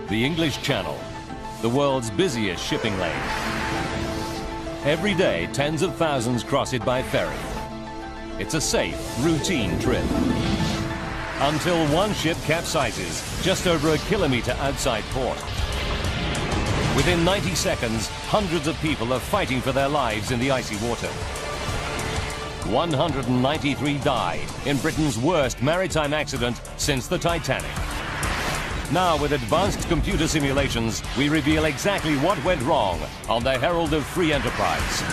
The English Channel, the world's busiest shipping lane. Every day, tens of thousands cross it by ferry. It's a safe, routine trip. Until one ship capsizes just over a kilometre outside port. Within 90 seconds, hundreds of people are fighting for their lives in the icy water. 193 died in Britain's worst maritime accident since the Titanic. Now, with advanced computer simulations, we reveal exactly what went wrong on the Herald of Free Enterprise.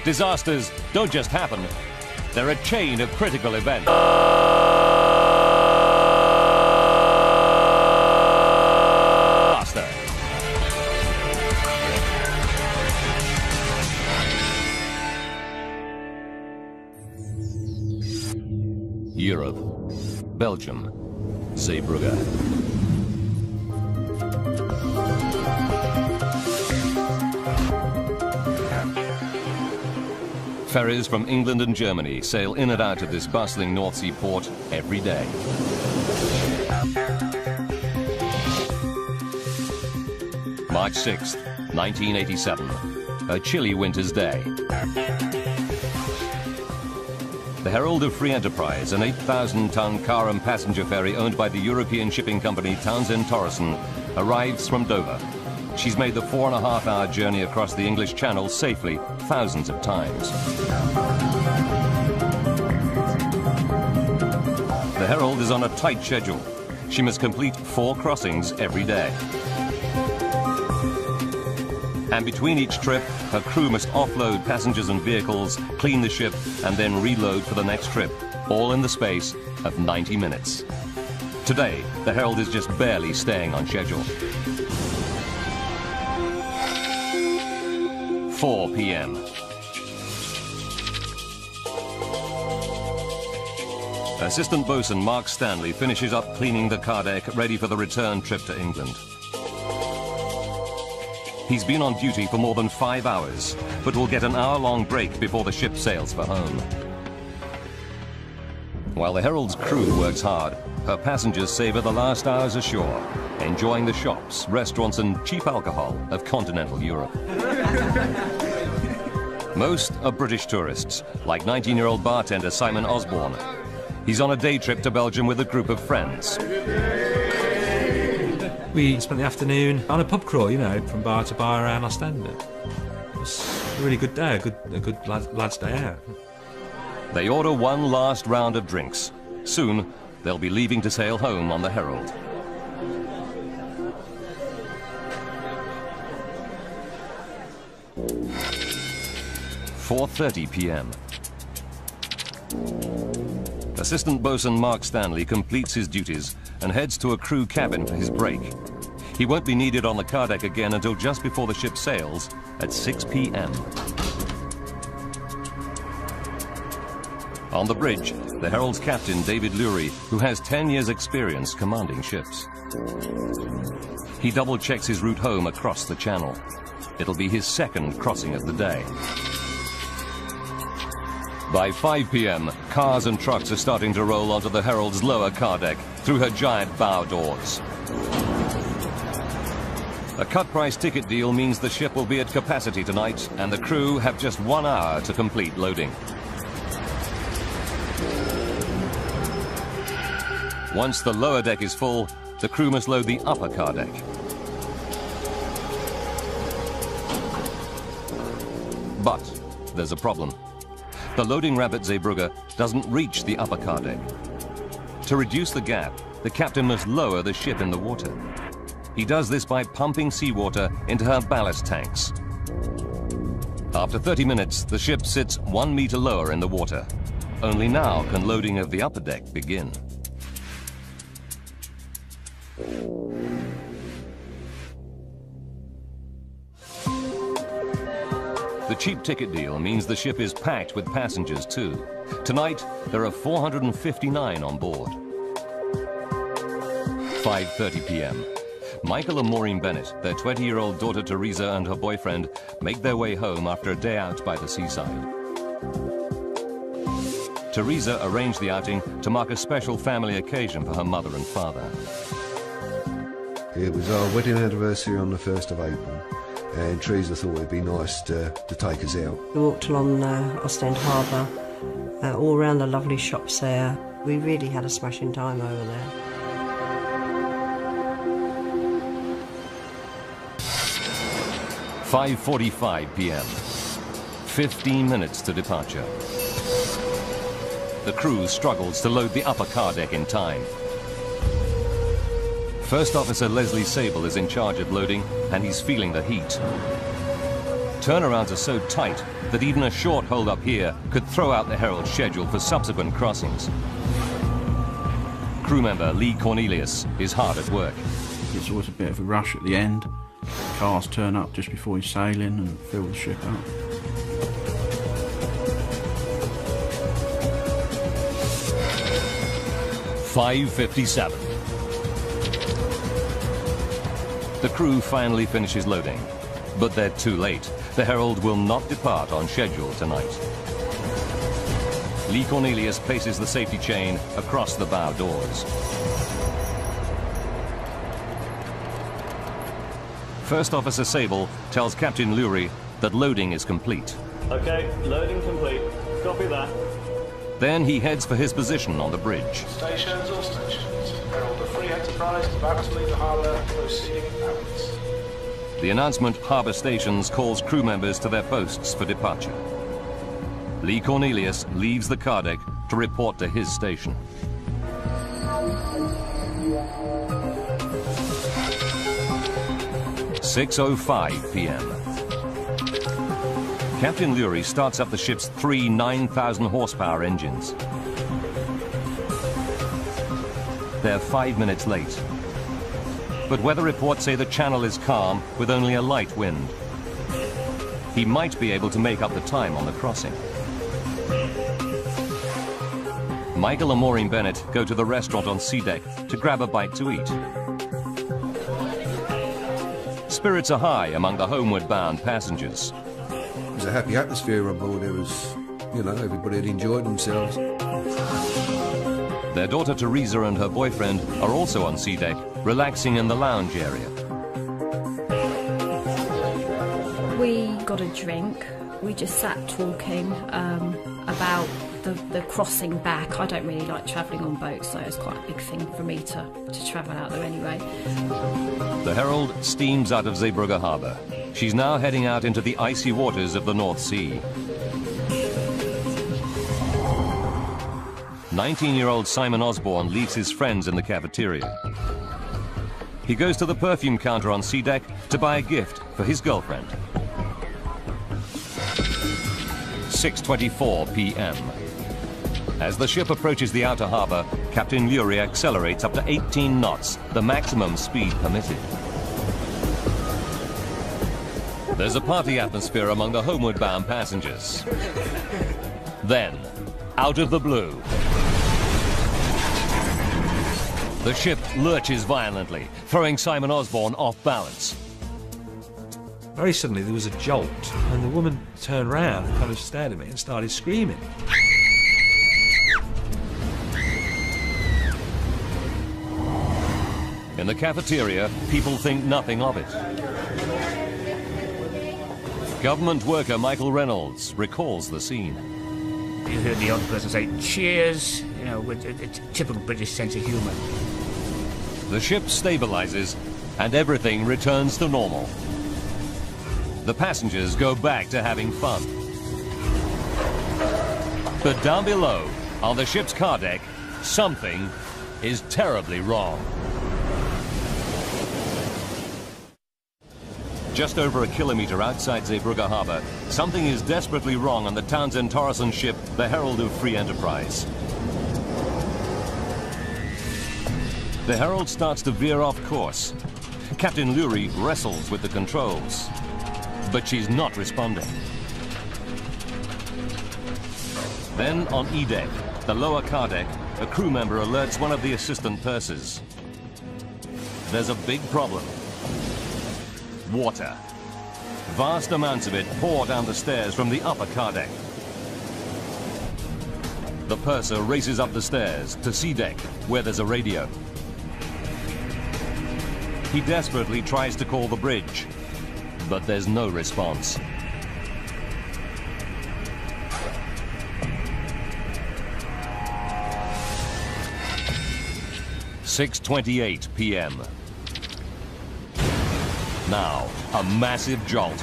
Disasters don't just happen, they're a chain of critical events. Europe, Belgium, Zeebrugge. Ferries from England and Germany sail in and out of this bustling North Sea port every day. March 6th, 1987, a chilly winter's day. The Herald of Free Enterprise, an 8,000-ton car and passenger ferry owned by the European shipping company Townsend Torresen, arrives from Dover. She's made the 4.5-hour journey across the English Channel safely thousands of times. The Herald is on a tight schedule. She must complete 4 crossings every day. And between each trip, her crew must offload passengers and vehicles, clean the ship, and then reload for the next trip, all in the space of 90 minutes. Today, the Herald is just barely staying on schedule. 4 p.m. Assistant bosun Mark Stanley finishes up cleaning the car deck, ready for the return trip to England. He's been on duty for more than 5 hours, but will get an hour-long break before the ship sails for home. While the Herald's crew works hard, her passengers savor the last hours ashore, enjoying the shops, restaurants and cheap alcohol of continental Europe. Most are British tourists, like 19-year-old bartender Simon Osborne. He's on a day trip to Belgium with a group of friends. We spent the afternoon on a pub crawl, you know, from bar to bar around Ostend. It was a really good day, a good lad's day out. They order one last round of drinks. Soon, they'll be leaving to sail home on the Herald. "4:30 p.m. Assistant bosun Mark Stanley completes his duties and heads to a crew cabin for his break. He won't be needed on the car deck again until just before the ship sails at 6 p.m. On the bridge, the Herald's captain, David Lurie, who has 10 years' experience commanding ships. He double-checks his route home across the channel. It'll be his second crossing of the day. By 5 p.m., cars and trucks are starting to roll onto the Herald's lower car deck through her giant bow doors. A cut-price ticket deal means the ship will be at capacity tonight, and the crew have just 1 hour to complete loading. Once the lower deck is full, the crew must load the upper car deck. But there's a problem. The loading ramp at Zeebrugge doesn't reach the upper car deck. To reduce the gap, the captain must lower the ship in the water. He does this by pumping seawater into her ballast tanks. After 30 minutes, the ship sits 1 meter lower in the water. Only now can loading of the upper deck begin. The cheap ticket deal means the ship is packed with passengers too. Tonight, there are 459 on board. 5:30 p.m. Michael and Maureen Bennett, their 20-year-old daughter Teresa and her boyfriend, make their way home after a day out by the seaside. Teresa arranged the outing to mark a special family occasion for her mother and father. It was our wedding anniversary on the 1st of April, and Teresa thought it'd be nice to take us out. We walked along Ostend Harbour, all around the lovely shops there. We really had a smashing time over there. "5:45 p.m. 15 minutes to departure. The crew struggles to load the upper car deck in time. First Officer Leslie Sable is in charge of loading, and he's feeling the heat. Turnarounds are so tight that even a short hold-up here could throw out the Herald's schedule for subsequent crossings. Crew member Lee Cornelius is hard at work. It's always a bit of a rush at the end. Cars turn up just before he's sailing and fill the ship up. "5:57. The crew finally finishes loading, but they're too late. The Herald will not depart on schedule tonight. Lee Cornelius places the safety chain across the bow doors. First Officer Sable tells Captain Lurie that loading is complete. Okay, loading complete. Copy that. Then he heads for his position on the bridge. Stations, all stations. Herald of Free Enterprise is about to leave the harbour, proceeding outwards. The announcement Harbour Stations calls crew members to their posts for departure. Lee Cornelius leaves the car deck to report to his station. "6:05 p.m. Captain Lurie starts up the ship's 3 9,000 horsepower engines. They're 5 minutes late. But weather reports say the channel is calm with only a light wind. He might be able to make up the time on the crossing. Michael and Maureen Bennett go to the restaurant on sea deck to grab a bite to eat. Spirits are high among the homeward bound passengers. It was a happy atmosphere on board. It was, you know, everybody had enjoyed themselves. Their daughter Teresa and her boyfriend are also on sea deck, relaxing in the lounge area. We got a drink. We just sat talking about the crossing back. I don't really like travelling on boats, so it's quite a big thing for me to travel out there anyway. The Herald steams out of Zeebrugge harbour. She's now heading out into the icy waters of the North Sea. 19-year-old Simon Osborne leaves his friends in the cafeteria. He goes to the perfume counter on sea deck to buy a gift for his girlfriend. 6:24 p.m. As the ship approaches the outer harbour, Captain Lurie accelerates up to 18 knots, the maximum speed permitted. There's a party atmosphere among the homeward bound passengers. Then, out of the blue, the ship lurches violently, throwing Simon Osborne off balance. Very suddenly there was a jolt, and the woman turned round and kind of stared at me and started screaming. In the cafeteria, people think nothing of it. Government worker Michael Reynolds recalls the scene. You heard the odd person say, "Cheers," you know, with a typical British sense of humour. The ship stabilizes, and everything returns to normal. The passengers go back to having fun. But down below, on the ship's car deck, something is terribly wrong. Just over a kilometre outside Zeebrugge harbour, something is desperately wrong on the Townsend Torreson ship, the Herald of Free Enterprise. The Herald starts to veer off course. Captain Lurie wrestles with the controls, but she's not responding. Then on E-deck, the lower car deck, a crew member alerts one of the assistant pursers. There's a big problem. Water. Vast amounts of it pour down the stairs from the upper car deck. The purser races up the stairs to sea deck, where there's a radio. He desperately tries to call the bridge, but there's no response. (6:28 p.m.) Now, a massive jolt.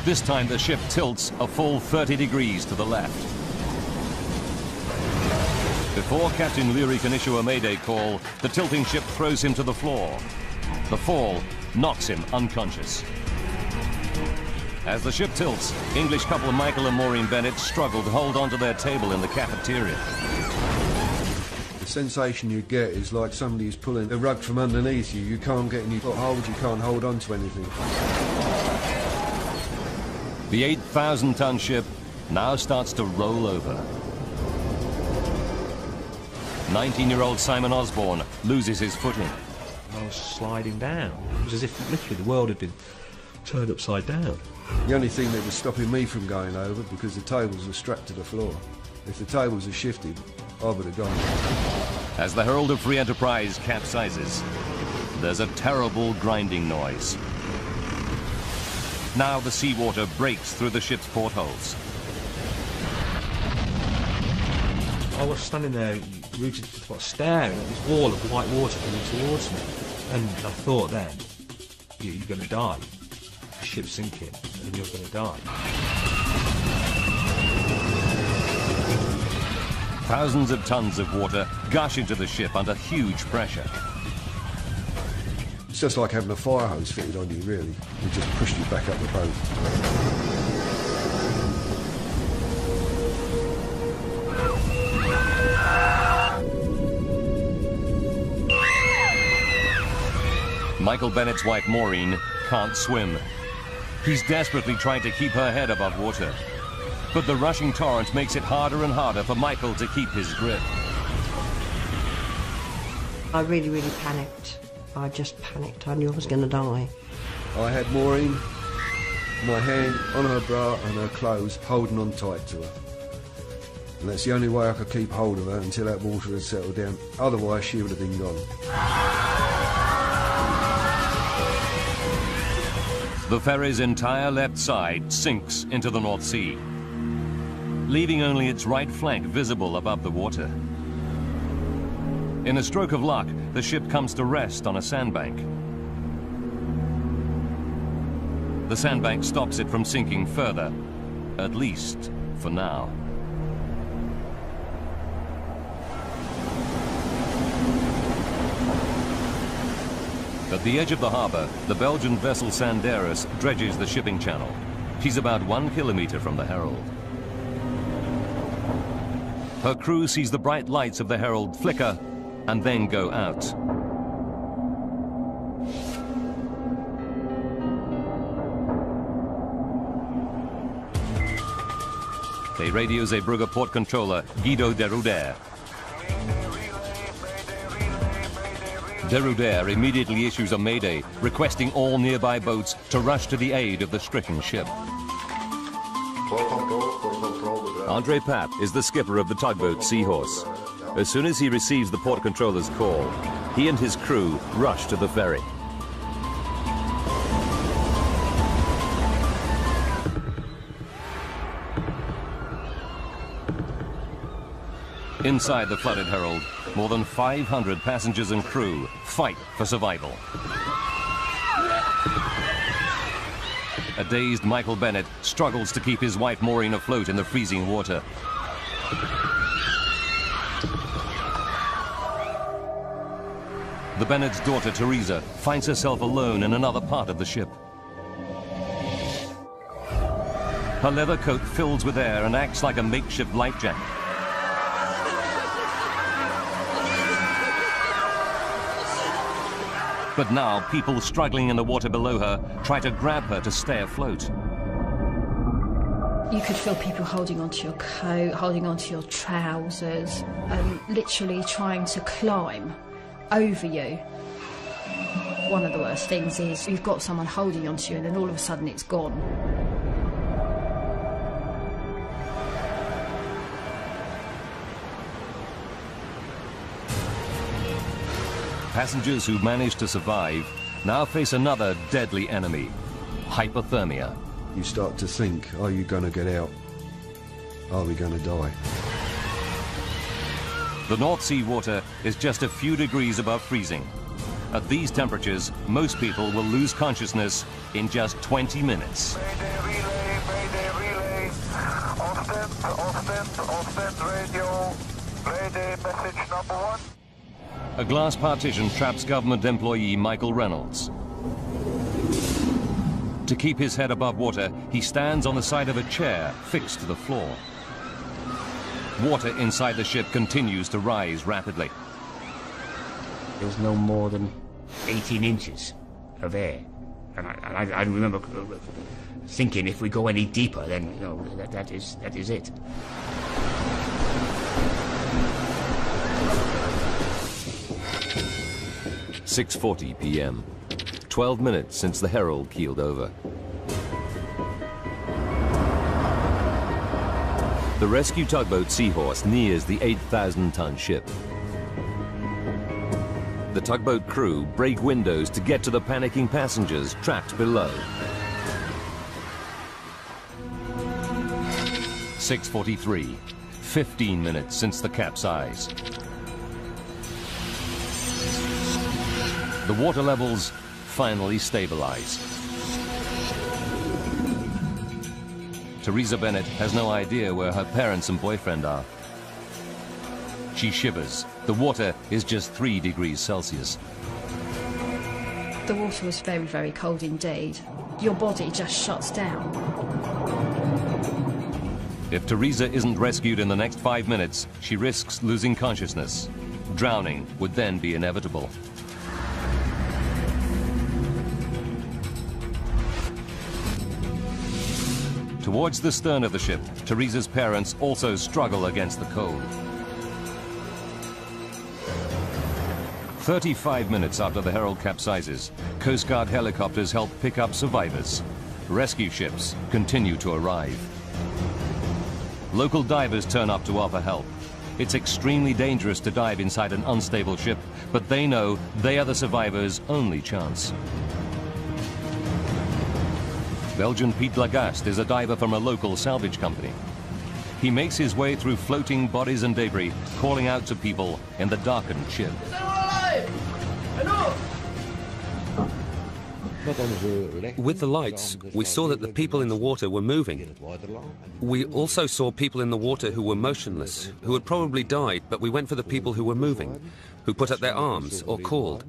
This time the ship tilts a full 30 degrees to the left. Before Captain Leary can issue a mayday call, the tilting ship throws him to the floor. The fall knocks him unconscious. As the ship tilts, English couple Michael and Maureen Bennett struggle to hold onto their table in the cafeteria. The sensation you get is like somebody's pulling a rug from underneath you. You can't get any foothold, you can't hold on to anything. The 8,000-ton ship now starts to roll over. 19-year-old Simon Osborne loses his footing. I was sliding down. It was as if literally the world had been turned upside down. The only thing that was stopping me from going over, because the tables were strapped to the floor. If the tables had shifted, I would have gone. As the Herald of Free Enterprise capsizes, there's a terrible grinding noise. Now the seawater breaks through the ship's portholes. I was standing there, rooted, staring at this wall of white water coming towards me. And I thought then, you're going to die. The ship's sinking, and you're going to die. Thousands of tons of water gush into the ship under huge pressure. It's just like having a fire hose fitted on you, really. It just pushed you back up the boat. Michael Bennett's wife Maureen can't swim. He's desperately trying to keep her head above water. But the rushing torrent makes it harder and harder for Michael to keep his grip. I really, really panicked. I just panicked. I knew I was going to die. I had Maureen, my hand on her bra and her clothes, holding on tight to her. And that's the only way I could keep hold of her until that water had settled down. Otherwise, she would have been gone. The ferry's entire left side sinks into the North Sea, leaving only its right flank visible above the water. In a stroke of luck, the ship comes to rest on a sandbank. The sandbank stops it from sinking further, at least for now. At the edge of the harbour, the Belgian vessel Sanderus dredges the shipping channel. She's about 1 kilometre from the Herald. Her crew sees the bright lights of the Herald flicker and then go out. They radio Zeebrugge port controller Guido de Ruder. De Ruder immediately issues a mayday, requesting all nearby boats to rush to the aid of the stricken ship. Andre Papp is the skipper of the tugboat Seahorse. As soon as he receives the port controller's call, he and his crew rush to the ferry. Inside the flooded Herald, more than 500 passengers and crew fight for survival. A dazed Michael Bennett struggles to keep his wife Maureen afloat in the freezing water. The Bennett's daughter Teresa finds herself alone in another part of the ship. Her leather coat fills with air and acts like a makeshift life jacket. But now, people struggling in the water below her try to grab her to stay afloat. You could feel people holding onto your coat, holding onto your trousers, and literally trying to climb over you. One of the worst things is you've got someone holding onto you and then all of a sudden it's gone. Passengers who manage to survive now face another deadly enemy, hypothermia. You start to think, are you going to get out? Are we going to die? The North Sea water is just a few degrees above freezing. At these temperatures, most people will lose consciousness in just 20 minutes. Mayday relay. Austin radio. Mayday message number 1. A glass partition traps government employee Michael Reynolds. To keep his head above water, he stands on the side of a chair fixed to the floor. Water inside the ship continues to rise rapidly. There was no more than 18 inches of air. And I remember thinking, if we go any deeper, then you know that is it. "6:40 p.m. 12 minutes since the Herald keeled over. The rescue tugboat Seahorse nears the 8,000-ton ship. The tugboat crew break windows to get to the panicking passengers trapped below. 6:43, 15 minutes since the capsize. The water levels finally stabilize. Teresa Bennett has no idea where her parents and boyfriend are. She shivers. The water is just 3 degrees Celsius. The water was very, very cold indeed. Your body just shuts down. If Teresa isn't rescued in the next 5 minutes, she risks losing consciousness. Drowning would then be inevitable. Towards the stern of the ship, Teresa's parents also struggle against the cold. 35 minutes after the Herald capsizes, Coast Guard helicopters help pick up survivors. Rescue ships continue to arrive. Local divers turn up to offer help. It's extremely dangerous to dive inside an unstable ship, but they know they are the survivors' only chance. Belgian Piet Lagaste is a diver from a local salvage company. He makes his way through floating bodies and debris, calling out to people in the darkened ship. With the lights, we saw that the people in the water were moving. We also saw people in the water who were motionless, who had probably died, but we went for the people who were moving, who put up their arms or called,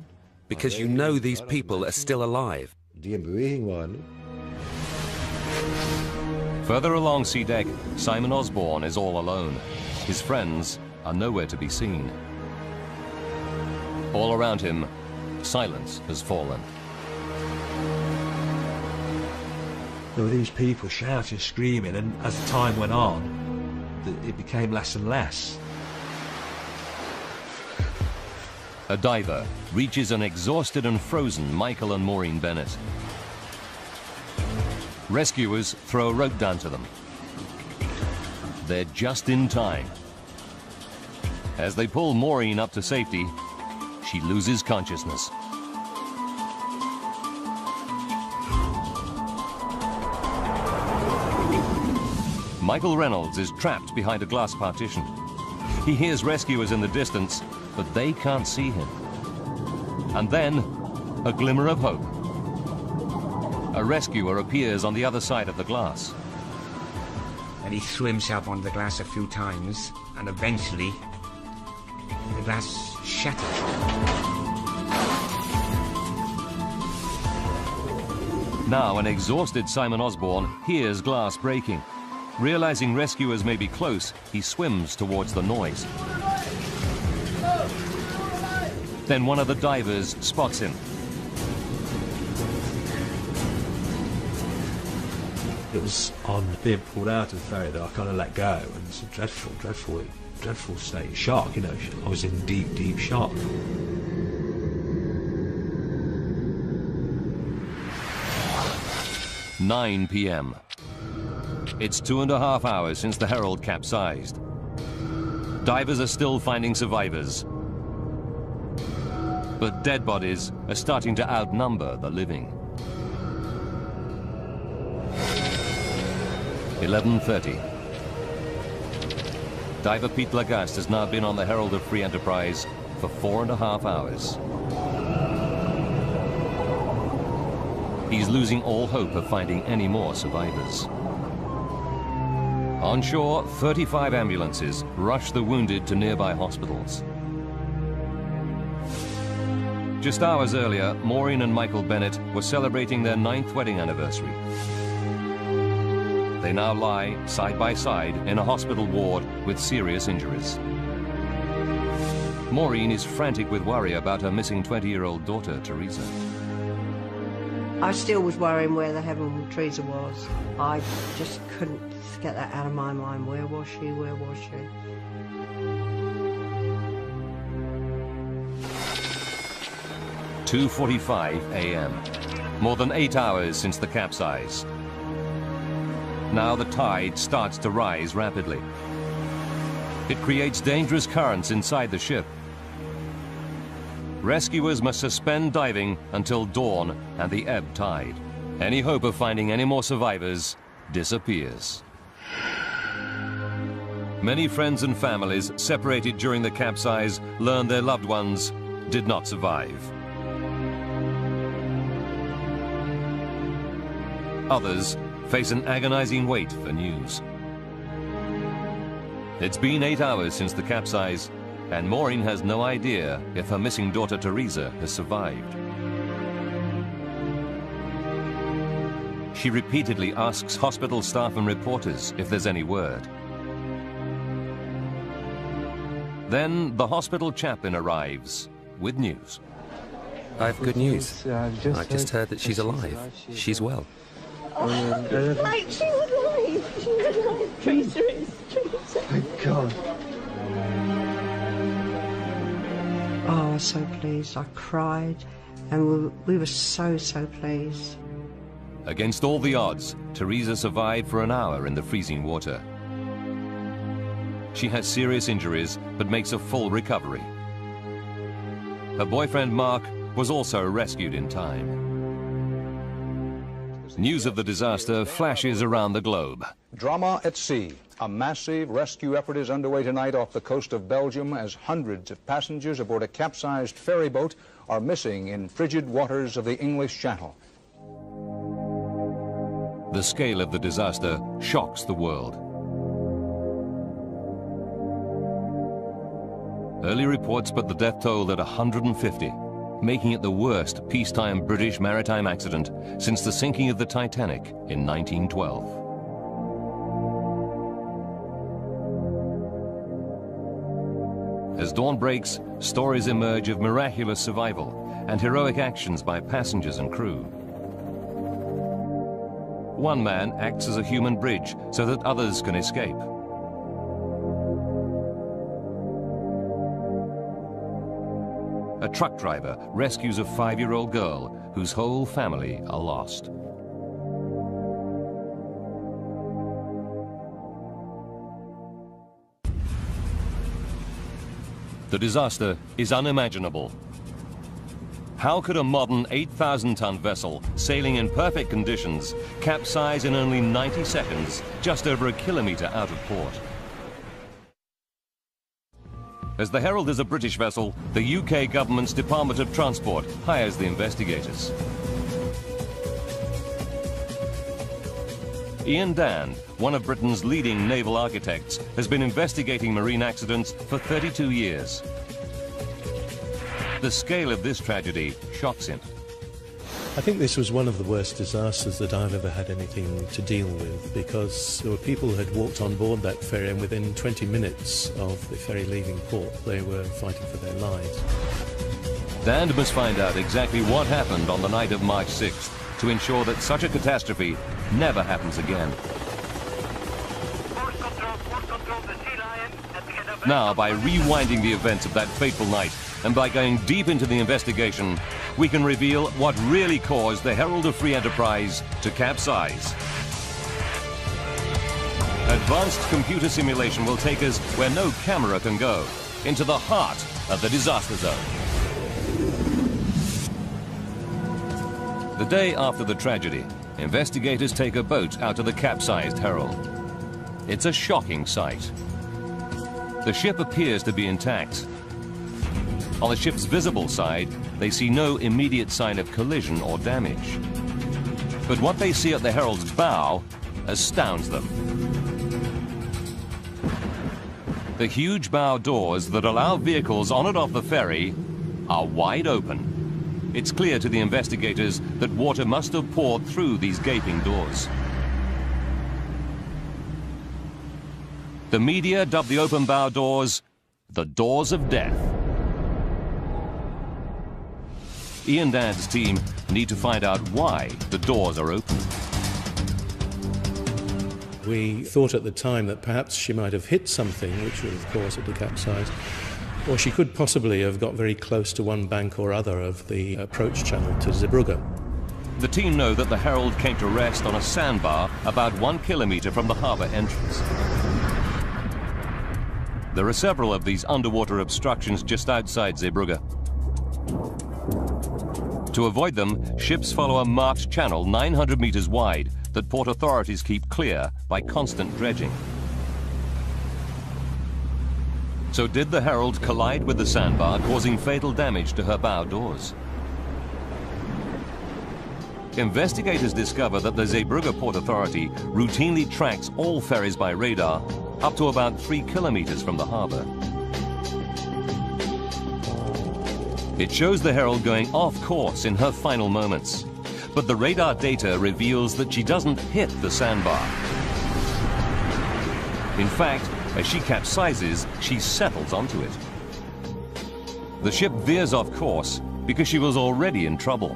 because you know these people are still alive. Further along sea deck, Simon Osborne is all alone. His friends are nowhere to be seen. All around him, silence has fallen. There were these people shouting, screaming, and as the time went on, it became less and less. A diver reaches an exhausted and frozen Michael and Maureen Bennett. Rescuers throw a rope down to them. They're just in time. As they pull Maureen up to safety, she loses consciousness. Michael Reynolds is trapped behind a glass partition. He hears rescuers in the distance, but they can't see him. And then, a glimmer of hope. A rescuer appears on the other side of the glass. And he threw himself on the glass a few times, and eventually the glass shattered. Now an exhausted Simon Osborne hears glass breaking. Realizing rescuers may be close, he swims towards the noise. Then one of the divers spots him. It was on being pulled out of the ferry that I kind of let go, and it's a dreadful state of shock, you know. I was in deep, deep shock. "9 p.m. It's 2.5 hours since the Herald capsized. Divers are still finding survivors. But dead bodies are starting to outnumber the living. 11:30. Diver Pete Lagaste has now been on the Herald of Free Enterprise for 4.5 hours. He's losing all hope of finding any more survivors. On shore, 35 ambulances rush the wounded to nearby hospitals. Just hours earlier, Maureen and Michael Bennett were celebrating their 9th wedding anniversary. They now lie side by side in a hospital ward with serious injuries. Maureen is frantic with worry about her missing 20-year-old daughter, Teresa. I still was worrying where the hell Teresa was. I just couldn't get that out of my mind. Where was she? Where was she? (2:45 a.m.). More than 8 hours since the capsize. Now the tide starts to rise rapidly. It creates dangerous currents inside the ship. Rescuers must suspend diving until dawn and the ebb tide. Any hope of finding any more survivors disappears. Many friends and families separated during the capsize learn their loved ones did not survive. Others face an agonizing wait for news. It's been 8 hours since the capsize, and Maureen has no idea if her missing daughter Teresa has survived. She repeatedly asks hospital staff and reporters if there's any word. Then the hospital chaplain arrives with news. I have good news. I just heard that she's alive. She's well. Like, she was alive. She was alive. Teresa is. Teresa. Thank God. Oh, I was so pleased. I cried, and we were so pleased. Against all the odds, Teresa survived for an hour in the freezing water. She has serious injuries, but makes a full recovery. Her boyfriend, Mark, was also rescued in time. News of the disaster flashes around the globe. Drama at sea. A massive rescue effort is underway tonight off the coast of Belgium as hundreds of passengers aboard a capsized ferry boat are missing in frigid waters of the English Channel. The scale of the disaster shocks the world. Early reports put the death toll at 150, making it the worst peacetime British maritime accident since the sinking of the Titanic in 1912. As dawn breaks, stories emerge of miraculous survival and heroic actions by passengers and crew. One man acts as a human bridge so that others can escape. A truck driver rescues a 5-year-old girl whose whole family are lost. The disaster is unimaginable. How could a modern 8,000-ton vessel sailing in perfect conditions capsize in only 90 seconds just over a kilometre out of port? As the Herald is a British vessel, the UK government's Department of Transport hires the investigators. Ian Dan, one of Britain's leading naval architects, has been investigating marine accidents for 32 years. The scale of this tragedy shocks him. I think this was one of the worst disasters that I've ever had anything to deal with, because there were people who had walked on board that ferry, and within 20 minutes of the ferry leaving port, they were fighting for their lives. Dan must find out exactly what happened on the night of March 6th to ensure that such a catastrophe never happens again. Now, by rewinding the events of that fateful night and by going deep into the investigation, we can reveal what really caused the Herald of Free Enterprise to capsize. Advanced computer simulation will take us where no camera can go, into the heart of the disaster zone. The day after the tragedy, investigators take a boat out to the capsized Herald. It's a shocking sight. The ship appears to be intact. On the ship's visible side, they see no immediate sign of collision or damage. But what they see at the Herald's bow astounds them. The huge bow doors that allow vehicles on and off the ferry are wide open. It's clear to the investigators that water must have poured through these gaping doors. The media dubbed the open bow doors the doors of death. Ian Dad's team need to find out why the doors are open. We thought at the time that perhaps she might have hit something which would have caused it to capsize, or she could possibly have got very close to one bank or other of the approach channel to Zeebrugge. The team know that the Herald came to rest on a sandbar about 1 kilometre from the harbour entrance. There are several of these underwater obstructions just outside Zeebrugge. To avoid them, ships follow a marked channel 900 metres wide that port authorities keep clear by constant dredging. So did the Herald collide with the sandbar, causing fatal damage to her bow doors? Investigators discover that the Zeebrugge Port Authority routinely tracks all ferries by radar up to about 3 kilometres from the harbour. It shows the Herald going off course in her final moments, but the radar data reveals that she doesn't hit the sandbar. In fact, as she capsizes, she settles onto it. The ship veers off course because she was already in trouble.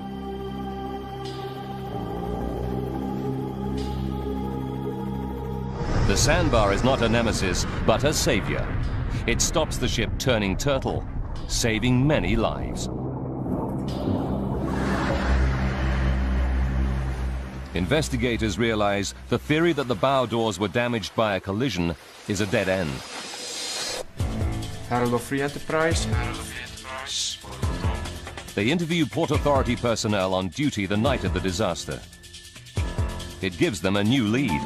The sandbar is not a nemesis, but a savior. It stops the ship turning turtle, saving many lives. Investigators realize the theory that the bow doors were damaged by a collision is a dead end. Herald of Free Enterprise. They interview Port Authority personnel on duty the night of the disaster. It gives them a new lead.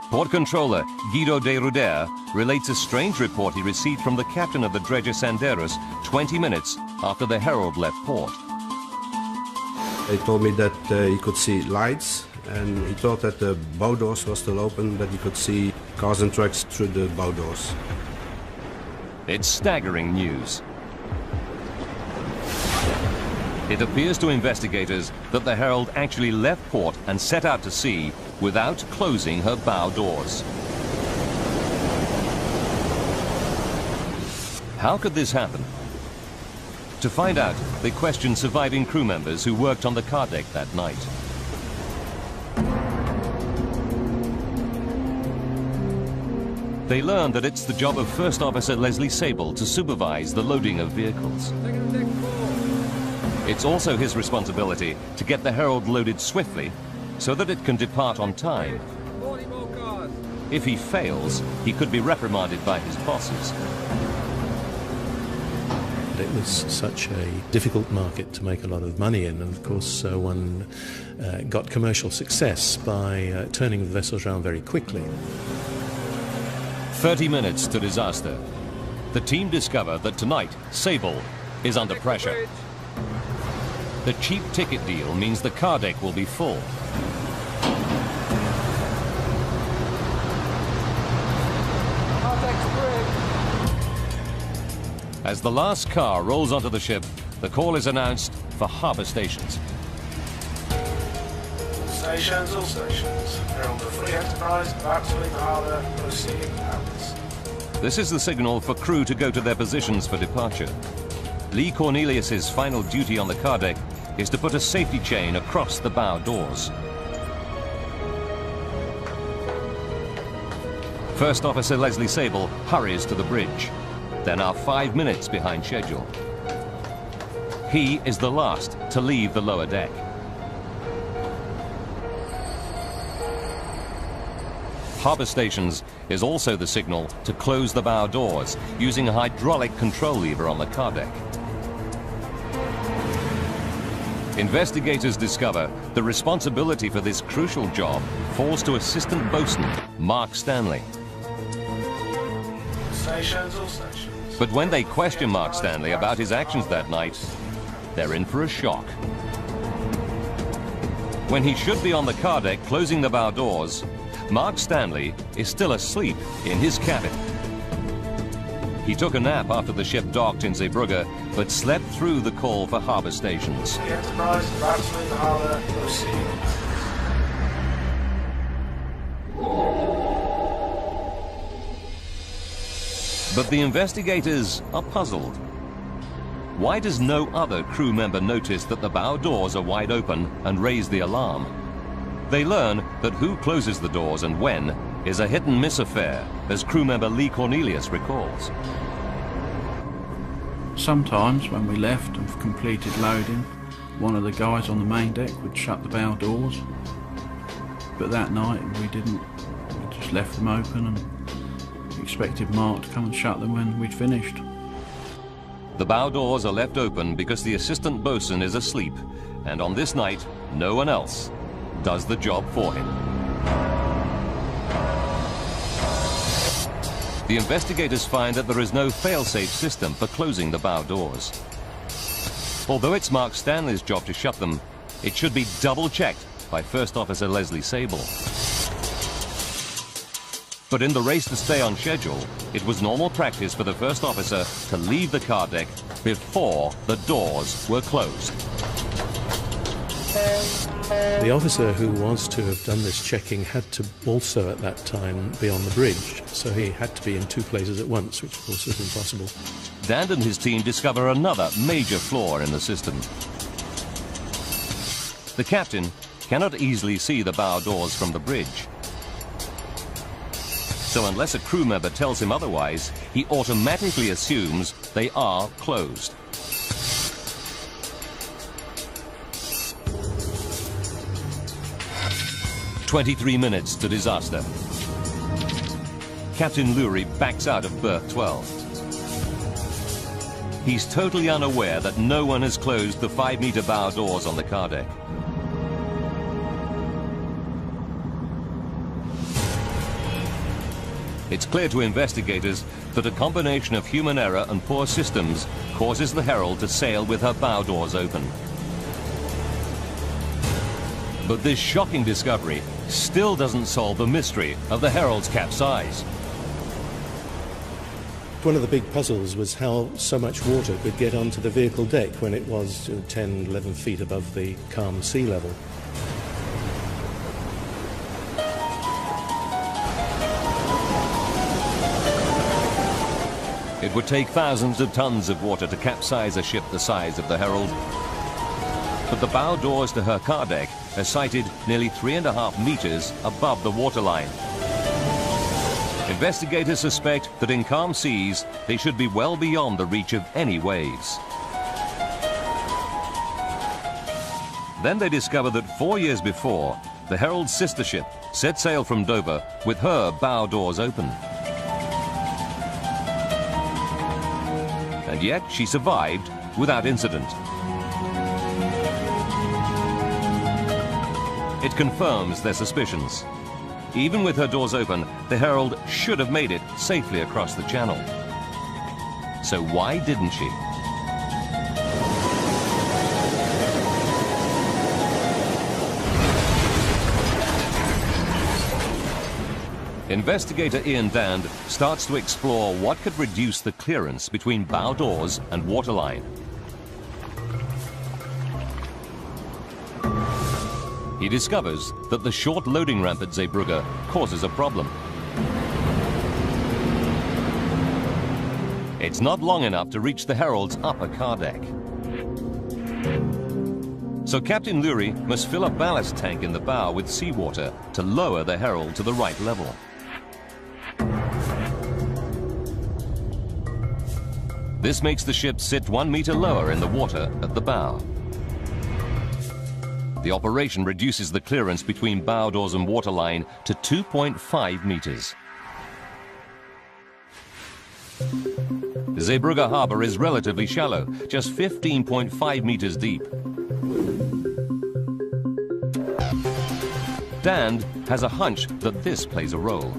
Port Controller Guido de Ruder relates a strange report he received from the captain of the dredger Sanderos 20 minutes after the Herald left port. He told me that he could see lights, and he thought that the bow doors were still open, that he could see cars and trucks through the bow doors. It's staggering news. It appears to investigators that the Herald actually left port and set out to sea without closing her bow doors. How could this happen? To find out, they question surviving crew members who worked on the car deck that night. They learn that it's the job of First Officer Leslie Sable to supervise the loading of vehicles. It's also his responsibility to get the Herald loaded swiftly so that it can depart on time. If he fails, he could be reprimanded by his bosses. It was such a difficult market to make a lot of money in, and of course one got commercial success by turning the vessels around very quickly. 30 minutes to disaster. The team discover that tonight Sable is under pressure. The cheap ticket deal means the car deck will be full. As the last car rolls onto the ship, the call is announced for harbour stations. Stations, all stations. Herald of Free Enterprise, about to leave the harbour, proceeding outwards. This is the signal for crew to go to their positions for departure. Lee Cornelius's final duty on the car deck is to put a safety chain across the bow doors. First Officer Leslie Sable hurries to the bridge. They're now 5 minutes behind schedule. He is the last to leave the lower deck. Harbour stations is also the signal to close the bow doors using a hydraulic control lever on the car deck. Investigators discover the responsibility for this crucial job falls to Assistant Boatswain Mark Stanley. Stations, all stations. But when they question Mark Stanley about his actions that night, they're in for a shock. When he should be on the car deck closing the bow doors, Mark Stanley is still asleep in his cabin. He took a nap after the ship docked in Zeebrugge, but slept through the call for harbour stations. The Enterprise is about to leave the harbour. Proceeding. But the investigators are puzzled. Why does no other crew member notice that the bow doors are wide open and raise the alarm? They learn that who closes the doors and when is a hit-and-miss affair, as crew member Lee Cornelius recalls. Sometimes when we left and completed loading, one of the guys on the main deck would shut the bow doors. But that night we didn't. We just left them open and expected Mark to come and shut them when we'd finished. The bow doors are left open because the assistant bosun is asleep, and on this night, no one else does the job for him. The investigators find that there is no fail-safe system for closing the bow doors. Although it's Mark Stanley's job to shut them, it should be double-checked by First Officer Leslie Sable. But in the race to stay on schedule, it was normal practice for the First Officer to leave the car deck before the doors were closed. The officer who was to have done this checking had to also at that time be on the bridge, so he had to be in two places at once, which of course is impossible. Dan and his team discover another major flaw in the system. The captain cannot easily see the bow doors from the bridge. So unless a crew member tells him otherwise, he automatically assumes they are closed. "23 minutes to disaster. Captain Lurie backs out of berth 12. He's totally unaware that no one has closed the 5-meter bow doors on the car deck. It's clear to investigators that a combination of human error and poor systems causes the Herald to sail with her bow doors open. But this shocking discovery still doesn't solve the mystery of the Herald's capsize. One of the big puzzles was how so much water could get onto the vehicle deck when it was 10, 11 feet above the calm sea level. It would take thousands of tons of water to capsize a ship the size of the Herald. But the bow doors to her car deck are sited nearly 3.5 meters above the waterline. Investigators suspect that in calm seas, they should be well beyond the reach of any waves. Then they discover that 4 years before, the Herald's sister ship set sail from Dover with her bow doors open. And yet she survived without incident. It confirms their suspicions. Even with her doors open, the Herald should have made it safely across the channel. So why didn't she? Investigator Ian Dand starts to explore what could reduce the clearance between bow doors and waterline. He discovers that the short loading ramp at Zeebrugge causes a problem. It's not long enough to reach the Herald's upper car deck. So Captain Lurie must fill a ballast tank in the bow with seawater to lower the Herald to the right level. This makes the ship sit 1 meter lower in the water at the bow. The operation reduces the clearance between bow doors and waterline to 2.5 meters. Zeebrugge harbour is relatively shallow, just 15.5 meters deep. Dan has a hunch that this plays a role.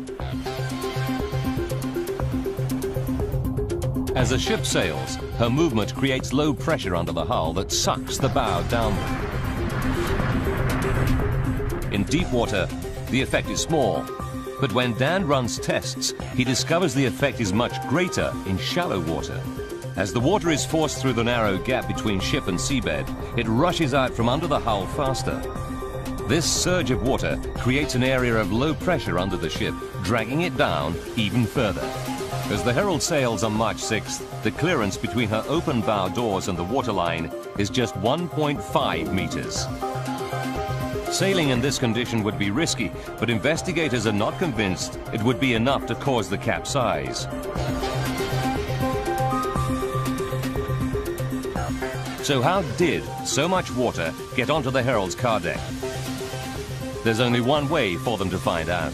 As the ship sails, her movement creates low pressure under the hull that sucks the bow downward. In deep water, the effect is small, but when Dan runs tests, he discovers the effect is much greater in shallow water. As the water is forced through the narrow gap between ship and seabed, it rushes out from under the hull faster. This surge of water creates an area of low pressure under the ship, dragging it down even further. As the Herald sails on March 6th, the clearance between her open bow doors and the waterline is just 1.5 meters. Sailing in this condition would be risky, but investigators are not convinced it would be enough to cause the capsize. So how did so much water get onto the Herald's car deck? There's only one way for them to find out.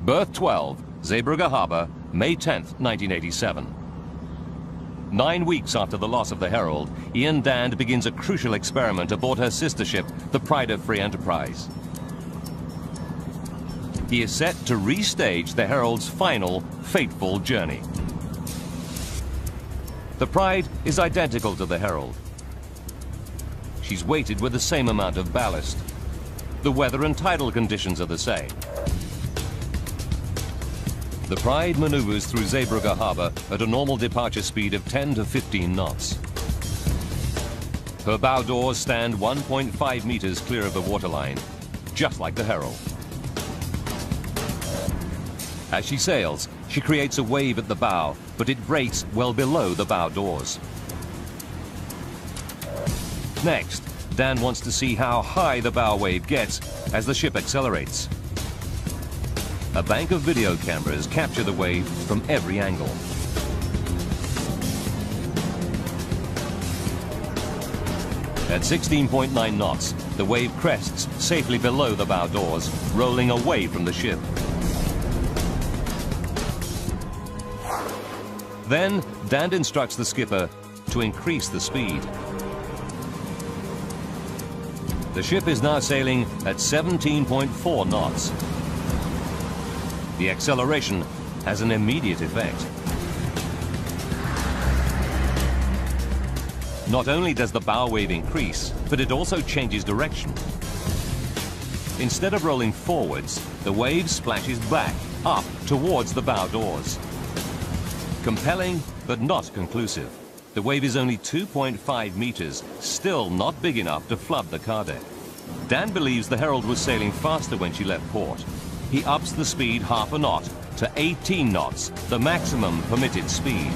Berth 12, Zeebrugge Harbour, May 10th, 1987. 9 weeks after the loss of the Herald, Ian Dand begins a crucial experiment aboard her sister ship, the Pride of Free Enterprise. He is set to restage the Herald's final, fateful journey. The Pride is identical to the Herald. She's weighted with the same amount of ballast. The weather and tidal conditions are the same. The Pride maneuvers through Zeebrugge Harbour at a normal departure speed of 10 to 15 knots. Her bow doors stand 1.5 meters clear of the waterline, just like the Herald. As she sails, she creates a wave at the bow, but it breaks well below the bow doors. Next, Dan wants to see how high the bow wave gets as the ship accelerates. A bank of video cameras capture the wave from every angle. At 16.9 knots, the wave crests safely below the bow doors, rolling away from the ship. Then, Dan instructs the skipper to increase the speed. The ship is now sailing at 17.4 knots. The acceleration has an immediate effect. Not only does the bow wave increase, but it also changes direction. Instead of rolling forwards, the wave splashes back, up towards the bow doors. Compelling, but not conclusive. The wave is only 2.5 meters, still not big enough to flood the car deck. Dan believes the Herald was sailing faster when she left port. He ups the speed half a knot to 18 knots, the maximum permitted speed.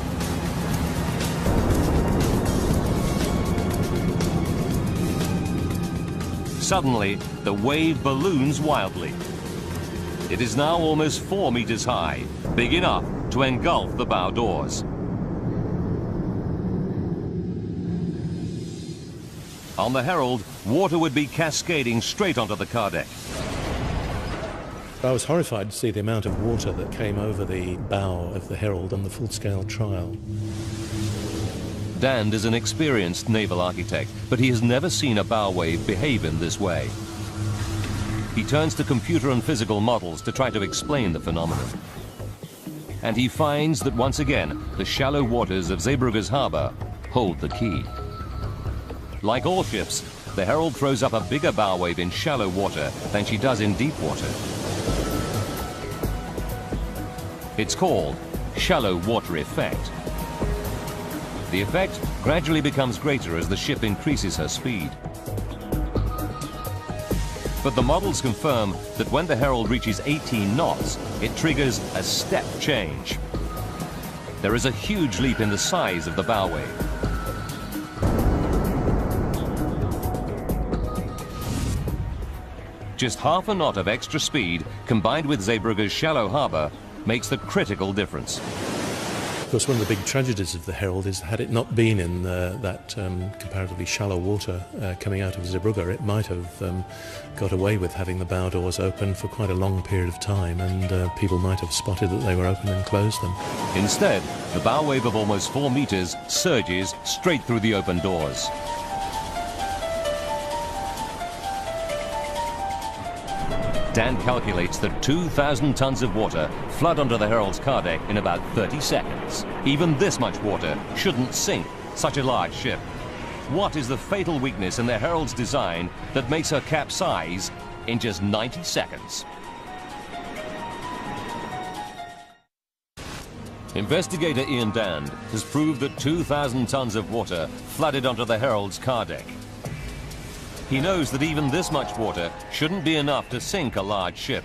Suddenly, the wave balloons wildly. It is now almost 4 meters high, big enough to engulf the bow doors. On the Herald, water would be cascading straight onto the car deck. I was horrified to see the amount of water that came over the bow of the Herald on the full-scale trial. Dand is an experienced naval architect, but he has never seen a bow wave behave in this way. He turns to computer and physical models to try to explain the phenomenon. And he finds that once again, the shallow waters of Zeebrugge's harbour hold the key. Like all ships, the Herald throws up a bigger bow wave in shallow water than she does in deep water. It's called shallow water effect. The effect gradually becomes greater as the ship increases her speed. But the models confirm that when the Herald reaches 18 knots, it triggers a step change. There is a huge leap in the size of the bow wave. Just half a knot of extra speed, combined with Zeebrugge's shallow harbour, makes the critical difference. Of course, one of the big tragedies of the Herald is had it not been in that comparatively shallow water coming out of Zeebrugge, it might have got away with having the bow doors open for quite a long period of time, and people might have spotted that they were open and closed them. Instead, the bow wave of almost 4 meters surges straight through the open doors. Dan calculates that 2,000 tons of water flood onto the Herald's car deck in about 30 seconds. Even this much water shouldn't sink such a large ship. What is the fatal weakness in the Herald's design that makes her capsize in just 90 seconds? Investigator Ian Dand has proved that 2,000 tons of water flooded onto the Herald's car deck. He knows that even this much water shouldn't be enough to sink a large ship.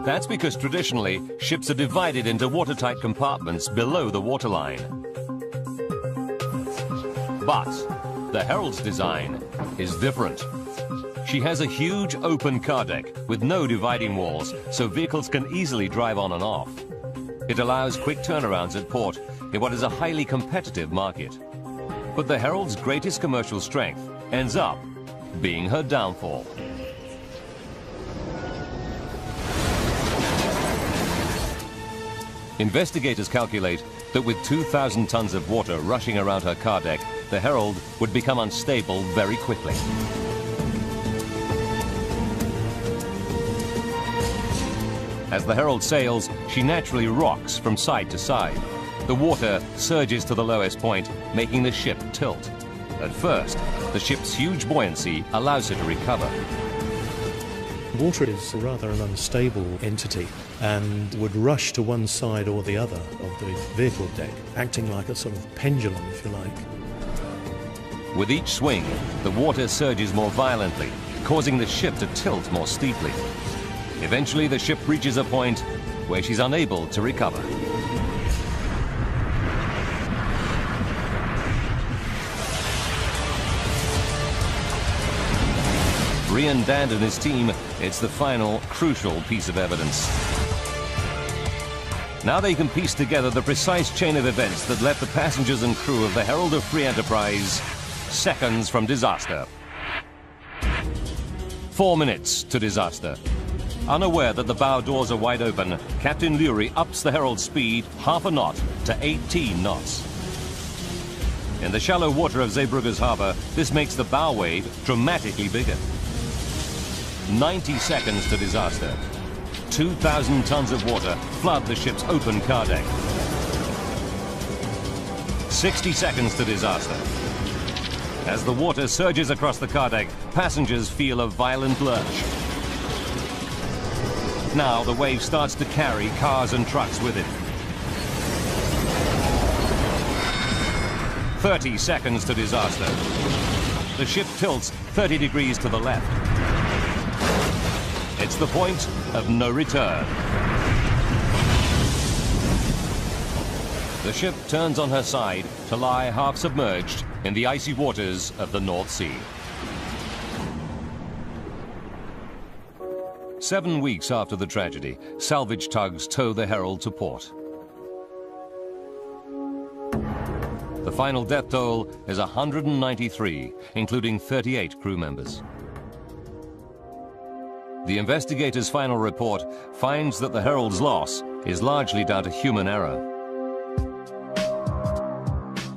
That's because traditionally, ships are divided into watertight compartments below the waterline. But the Herald's design is different. She has a huge open car deck with no dividing walls, so vehicles can easily drive on and off. It allows quick turnarounds at port in what is a highly competitive market. But the Herald's greatest commercial strength ends up being her downfall. Investigators calculate that with 2,000 tons of water rushing around her car deck, the Herald would become unstable very quickly. As the Herald sails, she naturally rocks from side to side. The water surges to the lowest point, making the ship tilt. At first, the ship's huge buoyancy allows her to recover. Water is rather an unstable entity and would rush to one side or the other of the vehicle deck, acting like a sort of pendulum, if you like. With each swing, the water surges more violently, causing the ship to tilt more steeply. Eventually, the ship reaches a point where she's unable to recover. For Ian Dand and his team, it's the final, crucial piece of evidence. Now they can piece together the precise chain of events that left the passengers and crew of the Herald of Free Enterprise seconds from disaster. 4 minutes to disaster. Unaware that the bow doors are wide open, Captain Lurie ups the Herald's speed half a knot to 18 knots. In the shallow water of Zeebrugge's harbour, this makes the bow wave dramatically bigger. 90 seconds to disaster. 2,000 tons of water flood the ship's open car deck. 60 seconds to disaster. As the water surges across the car deck, passengers feel a violent lurch. Now the wave starts to carry cars and trucks with it. 30 seconds to disaster. The ship tilts 30 degrees to the left. It's the point of no return. The ship turns on her side to lie half submerged in the icy waters of the North Sea. 7 weeks after the tragedy, salvage tugs tow the Herald to port. The final death toll is 193, including 38 crew members. The investigator's final report finds that the Herald's loss is largely down to human error.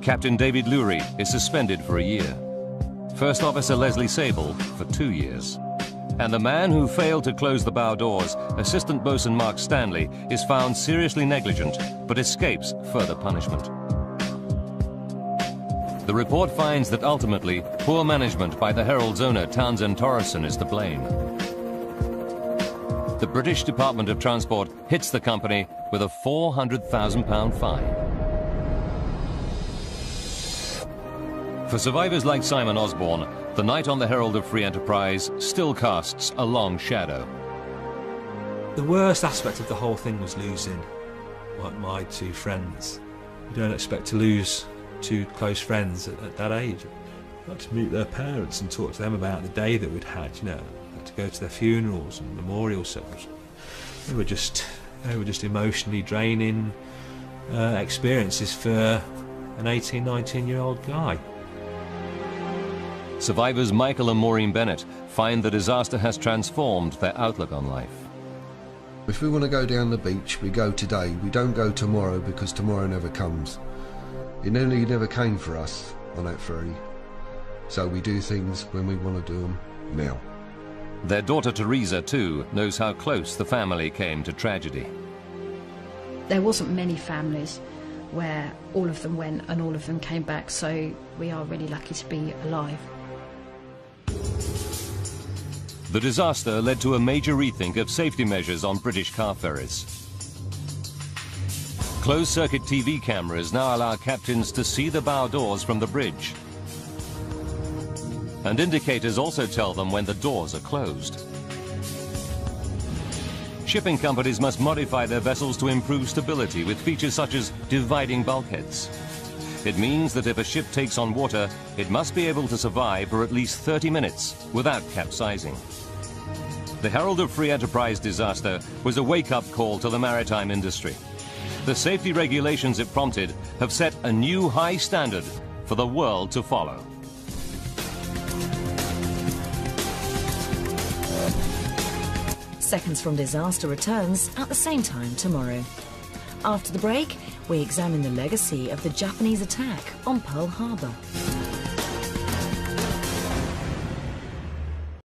Captain David Lurie is suspended for a year. First Officer Leslie Sable for 2 years. And the man who failed to close the bow doors, Assistant Boatswain Mark Stanley, is found seriously negligent but escapes further punishment. The report finds that ultimately, poor management by the Herald's owner Townsend Torreson is to blame. The British Department of Transport hits the company with a £400,000 fine. For survivors like Simon Osborne, the night on the Herald of Free Enterprise still casts a long shadow. The worst aspect of the whole thing was losing my 2 friends. You don't expect to lose 2 close friends at that age. I got to meet their parents and talk to them about the day that we'd had, you know. To go to their funerals and memorial services. They were just emotionally draining experiences for an 18, 19-year-old guy. Survivors Michael and Maureen Bennett find the disaster has transformed their outlook on life. If we want to go down the beach, we go today. We don't go tomorrow because tomorrow never comes. It never came for us on that ferry. So we do things when we want to do them now. Their daughter Teresa, too, knows how close the family came to tragedy. There wasn't many families where all of them went and all of them came back, so we are really lucky to be alive. The disaster led to a major rethink of safety measures on British car ferries. Closed-circuit TV cameras now allow captains to see the bow doors from the bridge. And indicators also tell them when the doors are closed. Shipping companies must modify their vessels to improve stability with features such as dividing bulkheads. It means that if a ship takes on water, it must be able to survive for at least 30 minutes without capsizing. The Herald of Free Enterprise disaster was a wake-up call to the maritime industry. The safety regulations it prompted have set a new high standard for the world to follow. Seconds from Disaster returns at the same time tomorrow. After the break, we examine the legacy of the Japanese attack on Pearl Harbor.